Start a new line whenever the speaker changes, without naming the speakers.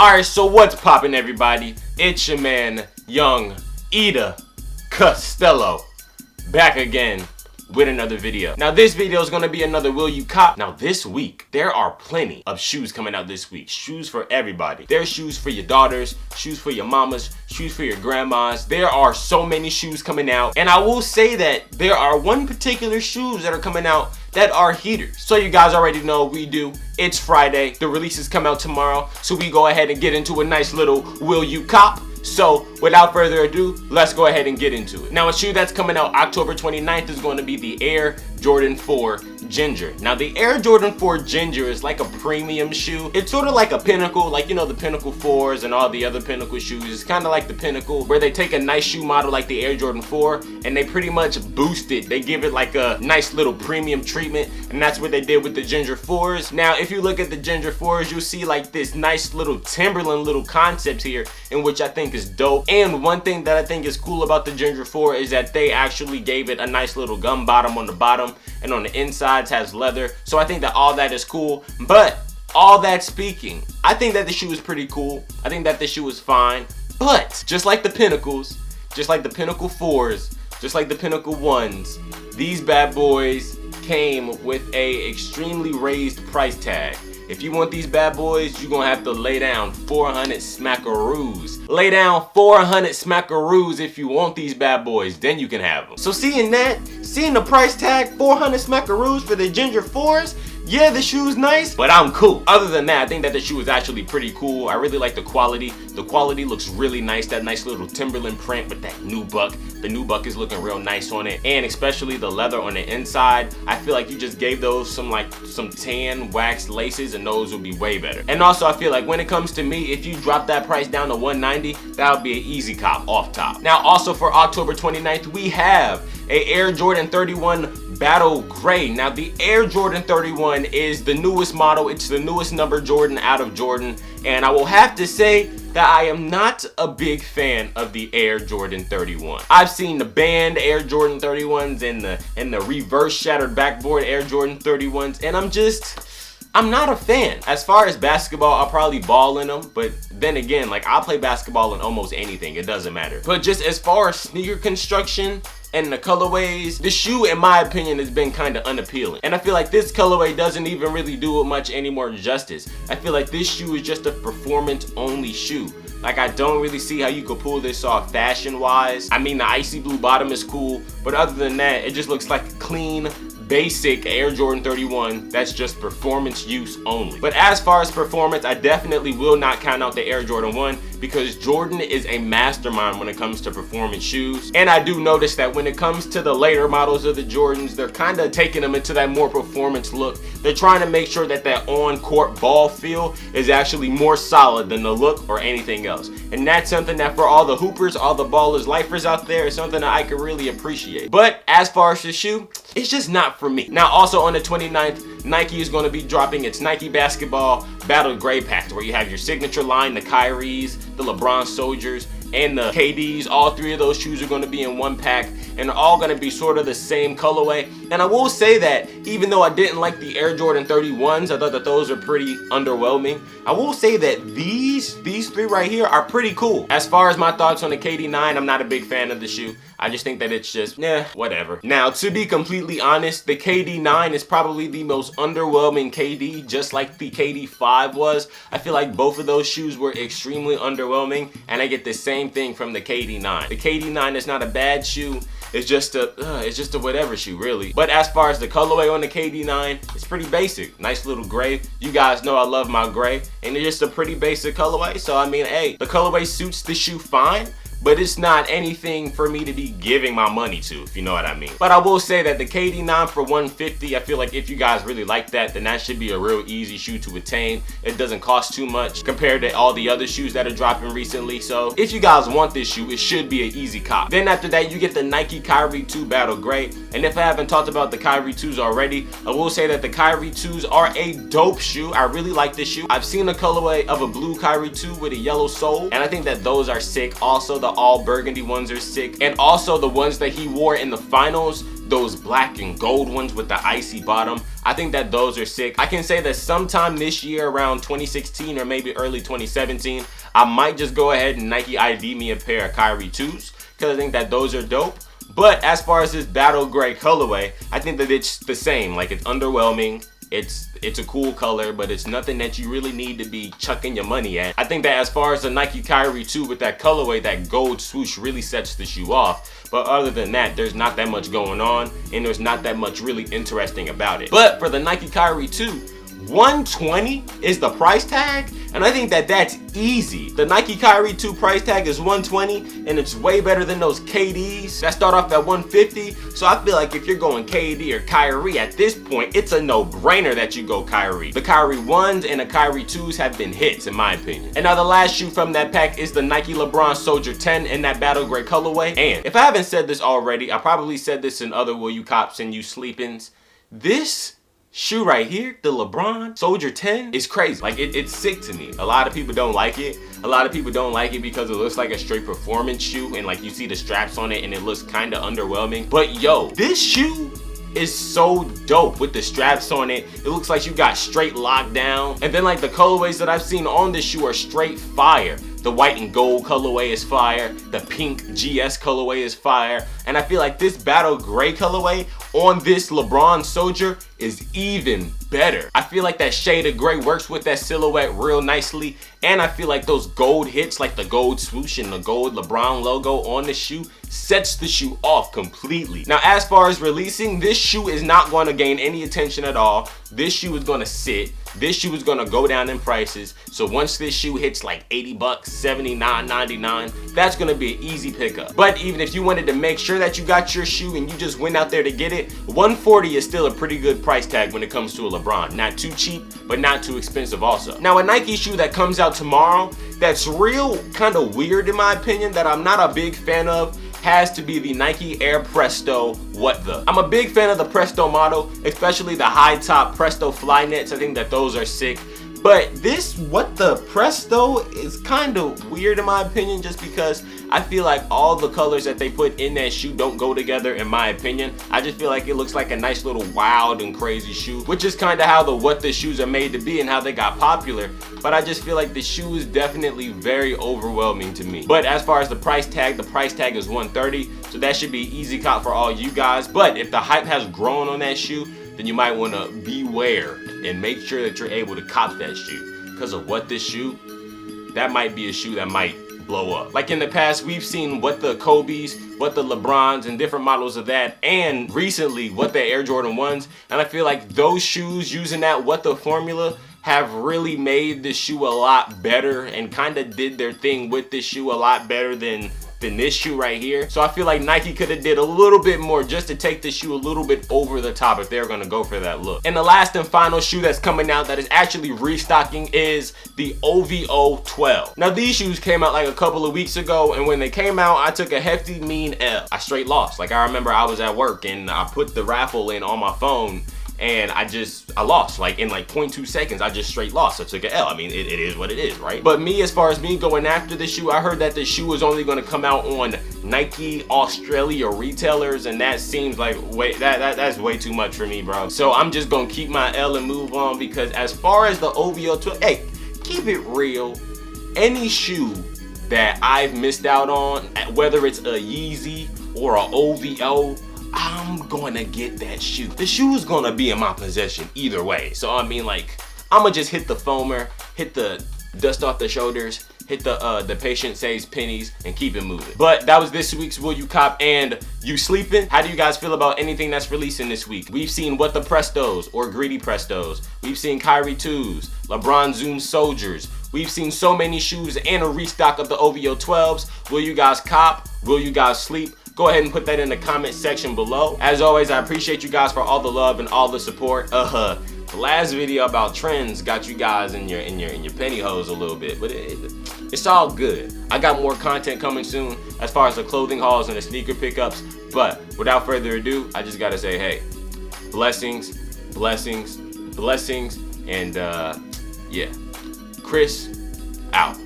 Alright, so what's poppin', everybody? It's your man, Young Ida Costello, back again with another video. Now this video is going to be another Will You Cop. Now this week, there are plenty of shoes coming out this week. Shoes for everybody. There's shoes for your daughters, shoes for your mamas, shoes for your grandmas. There are so many shoes coming out. And I will say that there are one particular shoes that are coming out that are heaters. So you guys already know we do. It's Friday. The releases come out tomorrow. So we go ahead and get into a nice little Will You Cop. So without further ado, let's go ahead and get into it. Now a shoe that's coming out October 29th is going to be the Air Jordan 4 Ginger. Now the Air Jordan 4 Ginger is like a premium shoe. It's sort of like a Pinnacle, like you know the Pinnacle 4s and all the other Pinnacle shoes. It's kind of like the Pinnacle where they take a nice shoe model like the Air Jordan 4 and they pretty much boost it. They give it like a nice little premium treatment, and that's what they did with the Ginger 4s. Now if you look at the Ginger 4s, you'll see like this nice little Timberland little concept here, in which I think is dope. And one thing that I think is cool about the Ginger 4 is that they actually gave it a nice little gum bottom on the bottom, and on the insides has leather. So I think that all that is cool. But all that speaking, I think that the shoe is pretty cool. I think that the shoe is fine. But just like the Pinnacles, just like the Pinnacle 4s, just like the Pinnacle 1s, these bad boys came with a extremely raised price tag. If you want these bad boys, you're gonna have to lay down 400 smackaroos. Lay down 400 smackaroos if you want these bad boys, then you can have them. So seeing the price tag, 400 smackaroos for the Ginger 4s, yeah, the shoe's nice, but I'm cool. Other than that, I think that the shoe is actually pretty cool. I really like the quality. The quality looks really nice. That nice little Timberland print with that nubuck. The nubuck is looking real nice on it. And especially the leather on the inside. I feel like you just gave those some tan wax laces and those would be way better. And also I feel like when it comes to me, if you drop that price down to $190, that would be an easy cop off top. Now also for October 29th, we have a Air Jordan 31 Battle Gray. Now the Air Jordan 31 is the newest model. It's the newest number Jordan out of Jordan. And I will have to say that I am not a big fan of the Air Jordan 31. I've seen the band Air Jordan 31s and the reverse shattered backboard Air Jordan 31s, and I'm not a fan. As far as basketball, I'll probably ball in them, but then again, like I'll play basketball in almost anything, it doesn't matter. But just as far as sneaker construction and the colorways, the shoe in my opinion has been kind of unappealing. And I feel like this colorway doesn't even really do it much any more justice. I feel like this shoe is just a performance only shoe. Like I don't really see how you could pull this off fashion wise. I mean the icy blue bottom is cool, but other than that, it just looks like a clean, basic Air Jordan 31 that's just performance use only. But as far as performance, I definitely will not count out the Air Jordan 1 because Jordan is a mastermind when it comes to performance shoes. And I do notice that when it comes to the later models of the Jordans, they're kind of taking them into that more performance look. They're trying to make sure that that on-court ball feel is actually more solid than the look or anything else. And that's something that for all the hoopers, all the ballers, lifers out there, is something that I can really appreciate. But as far as the shoe, it's just not for me. Now also on the 29th, Nike is going to be dropping its Nike Basketball Battle Gray Pack, where you have your signature line, the Kyries, the LeBron Soldiers, and the KDs. All three of those shoes are going to be in one pack, and they're all going to be sort of the same colorway. And I will say that even though I didn't like the Air Jordan 31s, I thought that those are pretty underwhelming. I will say that these three right here are pretty cool. As far as my thoughts on the KD9, I'm not a big fan of the shoe. I just think that it's just, whatever. Now, to be completely honest, the KD9 is probably the most underwhelming KD, just like the KD5 was. I feel like both of those shoes were extremely underwhelming, and I get the same thing from the KD9. The KD9 is not a bad shoe. It's just a whatever shoe, really. But as far as the colorway on the KD9, it's pretty basic. Nice little gray. You guys know I love my gray, and it's just a pretty basic colorway. So I mean, hey, the colorway suits the shoe fine, but it's not anything for me to be giving my money to, if you know what I mean. But I will say that the KD9 for $150, I feel like if you guys really like that, then that should be a real easy shoe to attain. It doesn't cost too much compared to all the other shoes that are dropping recently. So if you guys want this shoe, it should be an easy cop. Then after that, you get the Nike Kyrie 2 Battle Gray. And if I haven't talked about the Kyrie 2s already, I will say that the Kyrie 2s are a dope shoe. I really like this shoe. I've seen a colorway of a blue Kyrie 2 with a yellow sole, and I think that those are sick. Also, the all burgundy ones are sick, and also the ones that he wore in the finals, those black and gold ones with the icy bottom. I think that those are sick. I can say that sometime this year around 2016 or maybe early 2017, I might just go ahead and Nike ID me a pair of Kyrie 2s because I think that those are dope. But as far as this battle gray colorway, I think that it's the same. Like, it's underwhelming. It's a cool color, but it's nothing that you really need to be chucking your money at. I think that as far as the Nike Kyrie 2 with that colorway, that gold swoosh really sets the shoe off. But other than that, there's not that much going on, and there's not that much really interesting about it. But for the Nike Kyrie 2, $120 is the price tag, and I think that that's easy. The Nike Kyrie 2 price tag is $120, and it's way better than those KDs that start off at $150. So I feel like if you're going KD or Kyrie at this point, it's a no-brainer that you go Kyrie. The Kyrie 1s and the Kyrie 2s have been hits in my opinion. And now the last shoe from that pack is the Nike LeBron Soldier 10 in that battle gray colorway. And if I haven't said this already, I probably said this in other Will You Cops and You Sleepins. This shoe right here, the LeBron Soldier 10, is crazy. Like, it's sick to me. A lot of people don't like it. A lot of people don't like it because it looks like a straight performance shoe, and like you see the straps on it and it looks kind of underwhelming. But yo, this shoe is so dope with the straps on it. It looks like you got straight lockdown. And then like the colorways that I've seen on this shoe are straight fire. The white and gold colorway is fire. The pink GS colorway is fire. And I feel like this battle gray colorway on this LeBron Soldier is even better. I feel like that shade of gray works with that silhouette real nicely. And I feel like those gold hits, like the gold swoosh and the gold LeBron logo on the shoe, sets the shoe off completely. Now, as far as releasing, this shoe is not going to gain any attention at all. This shoe is going to sit. This shoe is going to go down in prices. So once this shoe hits like 80 bucks, $79.99, that's going to be an easy pickup. But even if you wanted to make sure that you got your shoe and you just went out there to get it, $140 is still a pretty good price tag when it comes to a LeBron. Not too cheap, but not too expensive also. Now, a Nike shoe that comes out tomorrow that's real kind of weird in my opinion, that I'm not a big fan of, has to be the Nike Air Presto What The. I'm a big fan of the Presto model, especially the high top Presto fly nets. I think that those are sick. But this What The Presto is kind of weird in my opinion, just because I feel like all the colors that they put in that shoe don't go together in my opinion. I just feel like it looks like a nice little wild and crazy shoe, which is kind of how the What The shoes are made to be and how they got popular. But I just feel like the shoe is definitely very overwhelming to me. But as far as the price tag is $130, so that should be easy cop for all you guys. But if the hype has grown on that shoe, then you might want to beware and make sure that you're able to cop that shoe. Because of What This shoe, that might be a shoe that might blow up. Like in the past, we've seen What The Kobe's, What The LeBrons, and different models of that, and recently What The Air Jordan 1s, and I feel like those shoes using that What The formula have really made this shoe a lot better and kind of did their thing with this shoe a lot better than this shoe right here. So I feel like Nike could have did a little bit more just to take this shoe a little bit over the top if they're gonna go for that look. And the last and final shoe that's coming out that is actually restocking is the OVO 12. Now these shoes came out like a couple of weeks ago, and when they came out, I took a hefty mean L. I straight lost. Like, I remember I was at work and I put the raffle in on my phone, and I lost. Like in like 0.2 seconds, I just straight lost. I took an L. I mean, it is what it is, right? But me, as far as me going after the shoe, I heard that the shoe was only gonna come out on Nike Australia retailers, and that seems like that's way too much for me, bro. So I'm just gonna keep my L and move on, because as far as the OVO 12, hey, keep it real. Any shoe that I've missed out on, whether it's a Yeezy or a OVO, I'm gonna get that shoe. The shoe is gonna be in my possession either way. So I mean, like, I'ma just hit the foamer, hit the dust off the shoulders, hit the patient saves pennies, and keep it moving. But that was this week's Will You Cop and You Sleepin'. How do you guys feel about anything that's releasing this week? We've seen What The Prestos or Greedy Prestos. We've seen Kyrie 2s, LeBron Zoom Soldiers. We've seen so many shoes and a restock of the OVO 12s. Will you guys cop? Will you guys sleep? Go ahead and put that in the comment section below. As always, I appreciate you guys for all the love and all the support. The last video about trends got you guys in your pantyhose a little bit, but it's all good. I got more content coming soon as far as the clothing hauls and the sneaker pickups. But without further ado, I just gotta say, hey, blessings, blessings, blessings, and yeah, Chris out.